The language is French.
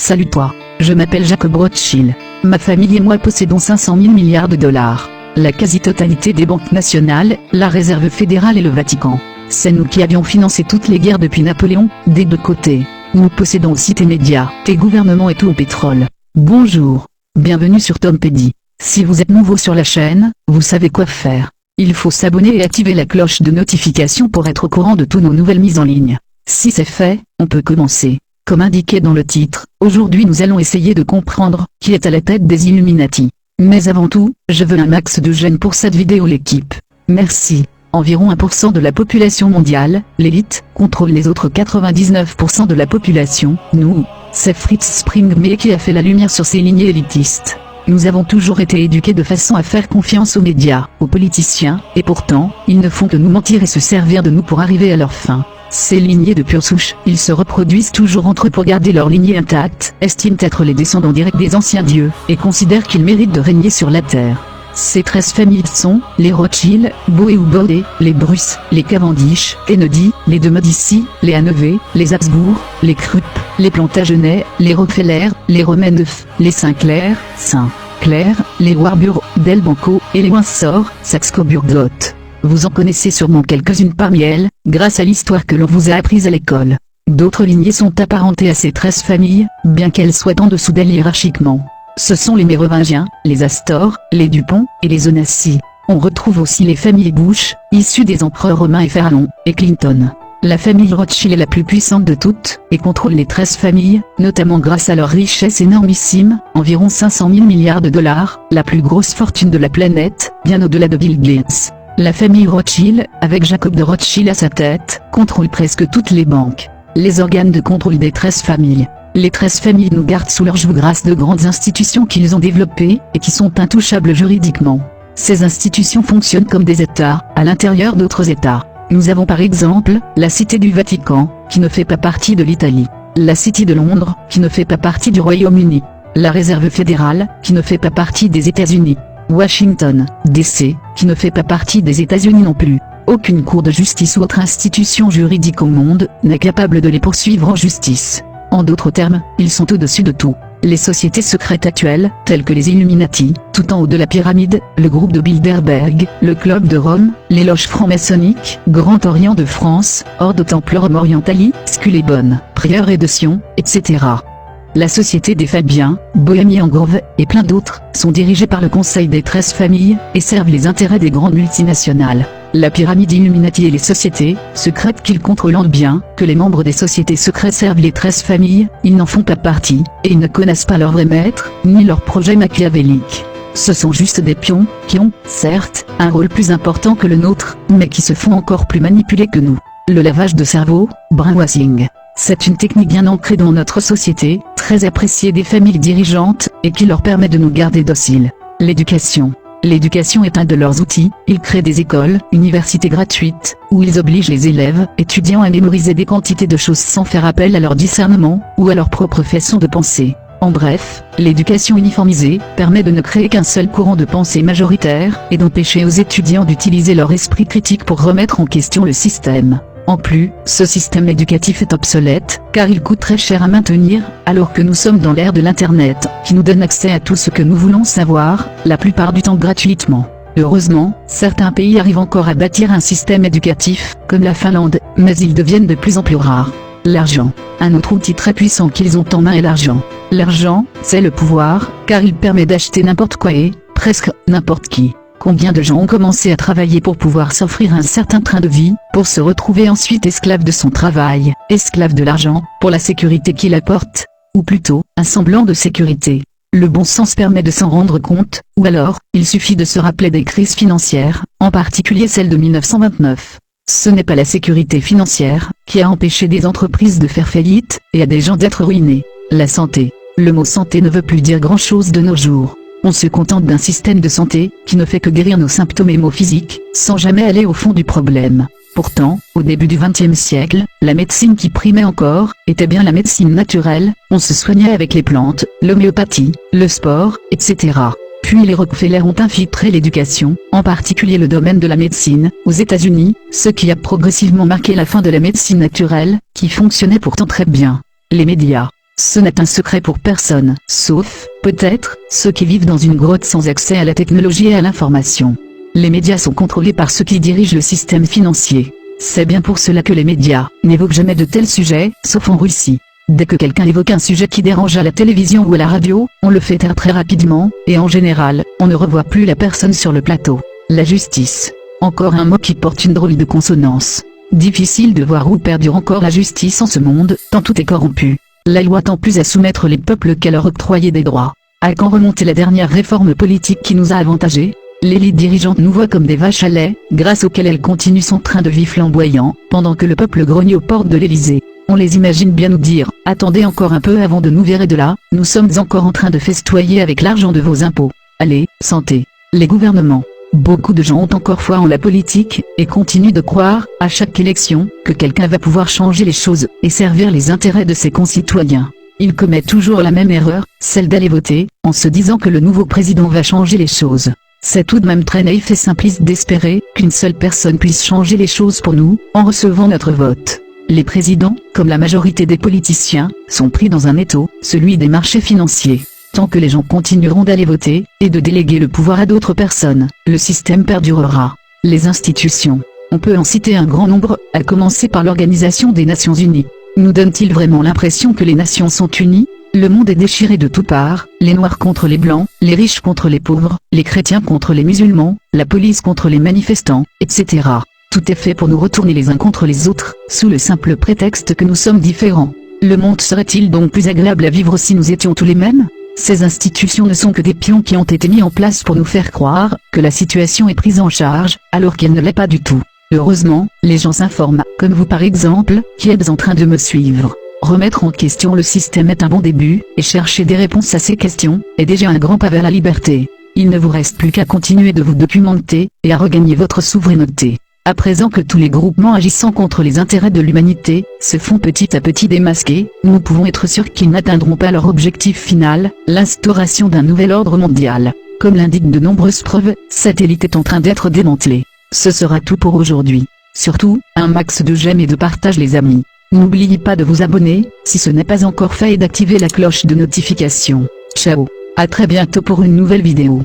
Salut toi, je m'appelle Jacob Rothschild. Ma famille et moi possédons 500 000 milliards de dollars. La quasi-totalité des banques nationales, la Réserve fédérale et le Vatican. C'est nous qui avions financé toutes les guerres depuis Napoléon, des deux côtés. Nous possédons aussi tes médias, tes gouvernements et tout au pétrole. Bonjour. Bienvenue sur Tompédi. Si vous êtes nouveau sur la chaîne, vous savez quoi faire. Il faut s'abonner et activer la cloche de notification pour être au courant de toutes nos nouvelles mises en ligne. Si c'est fait, on peut commencer. Comme indiqué dans le titre, aujourd'hui nous allons essayer de comprendre qui est à la tête des Illuminati. Mais avant tout, je veux un max de j'aime pour cette vidéo l'équipe. Merci. Environ 1% de la population mondiale, l'élite, contrôle les autres 99% de la population, nous. C'est Fritz Springmeier qui a fait la lumière sur ces lignées élitistes. Nous avons toujours été éduqués de façon à faire confiance aux médias, aux politiciens, et pourtant, ils ne font que nous mentir et se servir de nous pour arriver à leur fin. Ces lignées de pure souche, ils se reproduisent toujours entre eux pour garder leur lignée intacte, estiment être les descendants directs des anciens dieux, et considèrent qu'ils méritent de régner sur la terre. Ces 13 familles sont, les Rothschild, Boe ou Bode, les Bruce, les Cavendish, Kennedy, les de Medici, les Hanovre, les Habsbourg, les Krupp, les Plantagenet, les Rockefeller, les Romanov, les Sinclair, les Warburg, Del Banco, et les Windsor, Saxe-Coburg-Gotha. Vous en connaissez sûrement quelques-unes parmi elles, grâce à l'histoire que l'on vous a apprise à l'école. D'autres lignées sont apparentées à ces 13 familles, bien qu'elles soient en dessous d'elles hiérarchiquement. Ce sont les Mérovingiens, les Astor, les Dupont, et les Onassis. On retrouve aussi les familles Bush, issues des empereurs romains et Pharaons, et Clinton. La famille Rothschild est la plus puissante de toutes, et contrôle les 13 familles, notamment grâce à leur richesse énormissime, environ 500 000 milliards de dollars, la plus grosse fortune de la planète, bien au-delà de Bill Gates. La famille Rothschild, avec Jacob de Rothschild à sa tête, contrôle presque toutes les banques. Les organes de contrôle des 13 familles. Les 13 familles nous gardent sous leur joug grâce de grandes institutions qu'ils ont développées, et qui sont intouchables juridiquement. Ces institutions fonctionnent comme des États, à l'intérieur d'autres États. Nous avons par exemple, la Cité du Vatican, qui ne fait pas partie de l'Italie. La City de Londres, qui ne fait pas partie du Royaume-Uni. La Réserve fédérale, qui ne fait pas partie des États-Unis. Washington, D.C., qui ne fait pas partie des États-Unis non plus. Aucune cour de justice ou autre institution juridique au monde n'est capable de les poursuivre en justice. En d'autres termes, ils sont au-dessus de tout. Les sociétés secrètes actuelles, telles que les Illuminati, tout en haut de la pyramide, le groupe de Bilderberg, le Club de Rome, les loges franc-maçonniques, Grand Orient de France, Ordre Templorum Orientali, Sculebonne, Prieuré de Sion, etc. La Société des Fabiens, Bohémie en Grove, et plein d'autres, sont dirigés par le Conseil des 13 familles, et servent les intérêts des grandes multinationales. La pyramide Illuminati et les sociétés secrètes qu'ils contrôlent bien que les membres des sociétés secrètes servent les 13 familles, ils n'en font pas partie, et ils ne connaissent pas leur vrai maître, ni leur projet machiavélique. Ce sont juste des pions, qui ont, certes, un rôle plus important que le nôtre, mais qui se font encore plus manipuler que nous. Le lavage de cerveau, brainwashing. C'est une technique bien ancrée dans notre société, très appréciée des familles dirigeantes, et qui leur permet de nous garder dociles. L'éducation. L'éducation est un de leurs outils, ils créent des écoles, universités gratuites, où ils obligent les élèves, étudiants à mémoriser des quantités de choses sans faire appel à leur discernement, ou à leur propre façon de penser. En bref, l'éducation uniformisée permet de ne créer qu'un seul courant de pensée majoritaire, et d'empêcher aux étudiants d'utiliser leur esprit critique pour remettre en question le système. En plus, ce système éducatif est obsolète, car il coûte très cher à maintenir, alors que nous sommes dans l'ère de l'Internet, qui nous donne accès à tout ce que nous voulons savoir, la plupart du temps gratuitement. Heureusement, certains pays arrivent encore à bâtir un système éducatif, comme la Finlande, mais ils deviennent de plus en plus rares. L'argent. Un autre outil très puissant qu'ils ont en main est l'argent. L'argent, c'est le pouvoir, car il permet d'acheter n'importe quoi et, presque, n'importe qui. Combien de gens ont commencé à travailler pour pouvoir s'offrir un certain train de vie, pour se retrouver ensuite esclaves de son travail, esclaves de l'argent, pour la sécurité qu'il apporte, ou plutôt, un semblant de sécurité. Le bon sens permet de s'en rendre compte, ou alors, il suffit de se rappeler des crises financières, en particulier celle de 1929. Ce n'est pas la sécurité financière, qui a empêché des entreprises de faire faillite, et à des gens d'être ruinés. La santé. Le mot santé ne veut plus dire grand-chose de nos jours. On se contente d'un système de santé, qui ne fait que guérir nos symptômes et maux physiques, sans jamais aller au fond du problème. Pourtant, au début du XXe siècle, la médecine qui primait encore, était bien la médecine naturelle, on se soignait avec les plantes, l'homéopathie, le sport, etc. Puis les Rockefeller ont infiltré l'éducation, en particulier le domaine de la médecine, aux États-Unis, ce qui a progressivement marqué la fin de la médecine naturelle, qui fonctionnait pourtant très bien. Les médias. Ce n'est un secret pour personne, sauf, peut-être, ceux qui vivent dans une grotte sans accès à la technologie et à l'information. Les médias sont contrôlés par ceux qui dirigent le système financier. C'est bien pour cela que les médias n'évoquent jamais de tels sujets, sauf en Russie. Dès que quelqu'un évoque un sujet qui dérange à la télévision ou à la radio, on le fait taire très rapidement, et en général, on ne revoit plus la personne sur le plateau. La justice. Encore un mot qui porte une drôle de consonance. Difficile de voir où perdure encore la justice en ce monde, tant tout est corrompu. La loi tend plus à soumettre les peuples qu'à leur octroyer des droits. À quand remonter la dernière réforme politique qui nous a avantagés? L'élite dirigeante nous voit comme des vaches à lait, grâce auxquelles elle continue son train de vie flamboyant, pendant que le peuple grogne aux portes de l'Élysée. On les imagine bien nous dire, attendez encore un peu avant de nous virer de là, nous sommes encore en train de festoyer avec l'argent de vos impôts. Allez, santé. Les gouvernements. Beaucoup de gens ont encore foi en la politique, et continuent de croire, à chaque élection, que quelqu'un va pouvoir changer les choses, et servir les intérêts de ses concitoyens. Ils commettent toujours la même erreur, celle d'aller voter, en se disant que le nouveau président va changer les choses. C'est tout de même très naïf et simpliste d'espérer qu'une seule personne puisse changer les choses pour nous, en recevant notre vote. Les présidents, comme la majorité des politiciens, sont pris dans un étau, celui des marchés financiers. Tant que les gens continueront d'aller voter, et de déléguer le pouvoir à d'autres personnes, le système perdurera. Les institutions. On peut en citer un grand nombre, à commencer par l'Organisation des Nations Unies. Nous donne-t-il vraiment l'impression que les nations sont unies? Le monde est déchiré de toutes parts, les noirs contre les blancs, les riches contre les pauvres, les chrétiens contre les musulmans, la police contre les manifestants, etc. Tout est fait pour nous retourner les uns contre les autres, sous le simple prétexte que nous sommes différents. Le monde serait-il donc plus agréable à vivre si nous étions tous les mêmes? Ces institutions ne sont que des pions qui ont été mis en place pour nous faire croire que la situation est prise en charge, alors qu'elle ne l'est pas du tout. Heureusement, les gens s'informent, comme vous par exemple, qui êtes en train de me suivre. Remettre en question le système est un bon début, et chercher des réponses à ces questions, est déjà un grand pas vers la liberté. Il ne vous reste plus qu'à continuer de vous documenter, et à regagner votre souveraineté. À présent que tous les groupements agissant contre les intérêts de l'humanité, se font petit à petit démasquer, nous pouvons être sûrs qu'ils n'atteindront pas leur objectif final, l'instauration d'un nouvel ordre mondial. Comme l'indiquent de nombreuses preuves, cette élite est en train d'être démantelée. Ce sera tout pour aujourd'hui. Surtout, un max de j'aime et de partage les amis. N'oubliez pas de vous abonner, si ce n'est pas encore fait et d'activer la cloche de notification. Ciao. À très bientôt pour une nouvelle vidéo.